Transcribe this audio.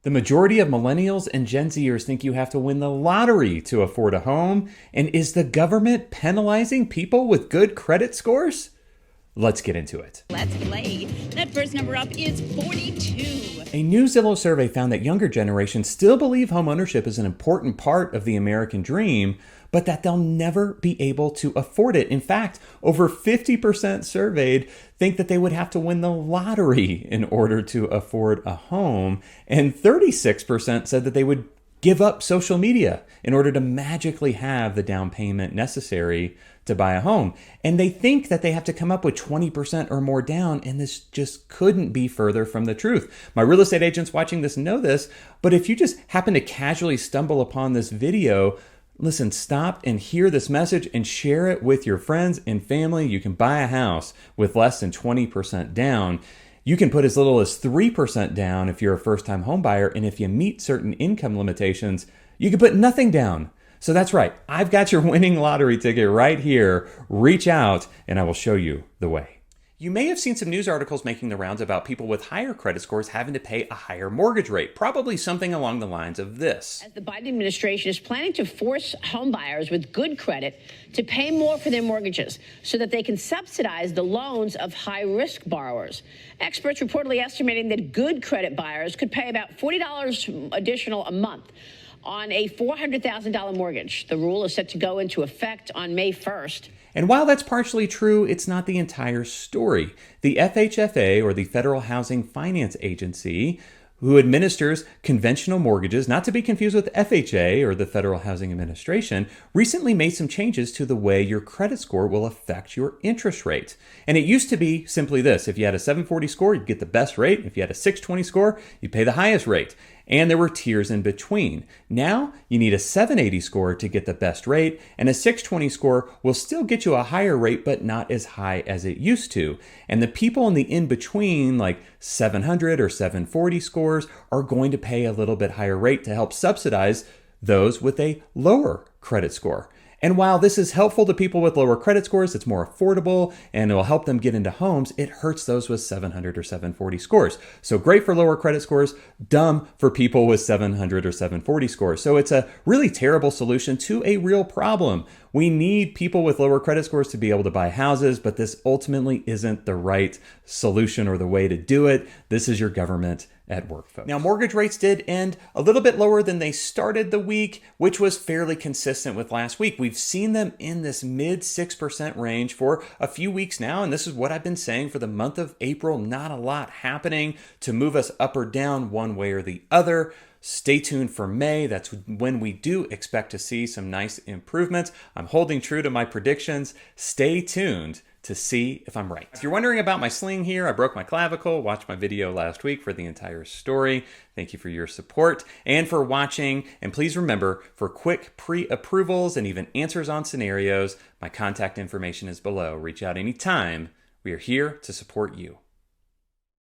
The majority of millennials and Gen Zers think you have to win the lottery to afford a home. And is the government penalizing people with good credit scores? Let's get into it. Let's play. That first number up is 42. A new Zillow survey found that younger generations still believe homeownership is an important part of the American dream, but that they'll never be able to afford it. In fact, over 50% surveyed think that they would have to win the lottery in order to afford a home, and 36% said that they would give up social media in order to magically have the down payment necessary to buy a home. And they think that they have to come up with 20% or more down, and this just couldn't be further from the truth. My real estate agents watching this know this, but if you just happen to casually stumble upon this video, listen, stop and hear this message and share it with your friends and family. You can buy a house with less than 20% down. You can put as little as 3% down if you're a first-time home buyer, and if you meet certain income limitations, you can put nothing down. So that's right, I've got your winning lottery ticket right here. Reach out and I will show you the way. You may have seen some news articles making the rounds about people with higher credit scores having to pay a higher mortgage rate, probably something along the lines of this. As the Biden administration is planning to force homebuyers with good credit to pay more for their mortgages so that they can subsidize the loans of high-risk borrowers. Experts reportedly estimating that good credit buyers could pay about $40 additional a month on a $400,000 mortgage. The rule is set to go into effect on May 1st. And while that's partially true, it's not the entire story. The FHFA, or the Federal Housing Finance Agency, who administers conventional mortgages, not to be confused with FHA or the Federal Housing Administration, recently made some changes to the way your credit score will affect your interest rate. And it used to be simply this: if you had a 740 score, you'd get the best rate. If you had a 620 score, you'd pay the highest rate. And there were tiers in between. Now, you need a 780 score to get the best rate, and a 620 score will still get you a higher rate, but not as high as it used to. And the people in the in-between, like 700 or 740 scores, are going to pay a little bit higher rate to help subsidize those with a lower credit score. And while this is helpful to people with lower credit scores, it's more affordable and it will help them get into homes, it hurts those with 700 or 740 scores. So great for lower credit scores, dumb for people with 700 or 740 scores. So it's a really terrible solution to a real problem. We need people with lower credit scores to be able to buy houses, but this ultimately isn't the right solution or the way to do it. This is your government at work, folks. Now, mortgage rates did end a little bit lower than they started the week, which was fairly consistent with last week. We've seen them in this mid 6% range for a few weeks now, and this is what I've been saying for the month of April. Not a lot happening to move us up or down one way or the other. Stay tuned for May. That's when we do expect to see some nice improvements. I'm holding true to my predictions. Stay tuned to see if I'm right. If you're wondering about my sling here, I broke my clavicle. Watch my video last week for the entire story. Thank you for your support and for watching. And please remember, for quick pre-approvals and even answers on scenarios, my contact information is below. Reach out anytime. We are here to support you.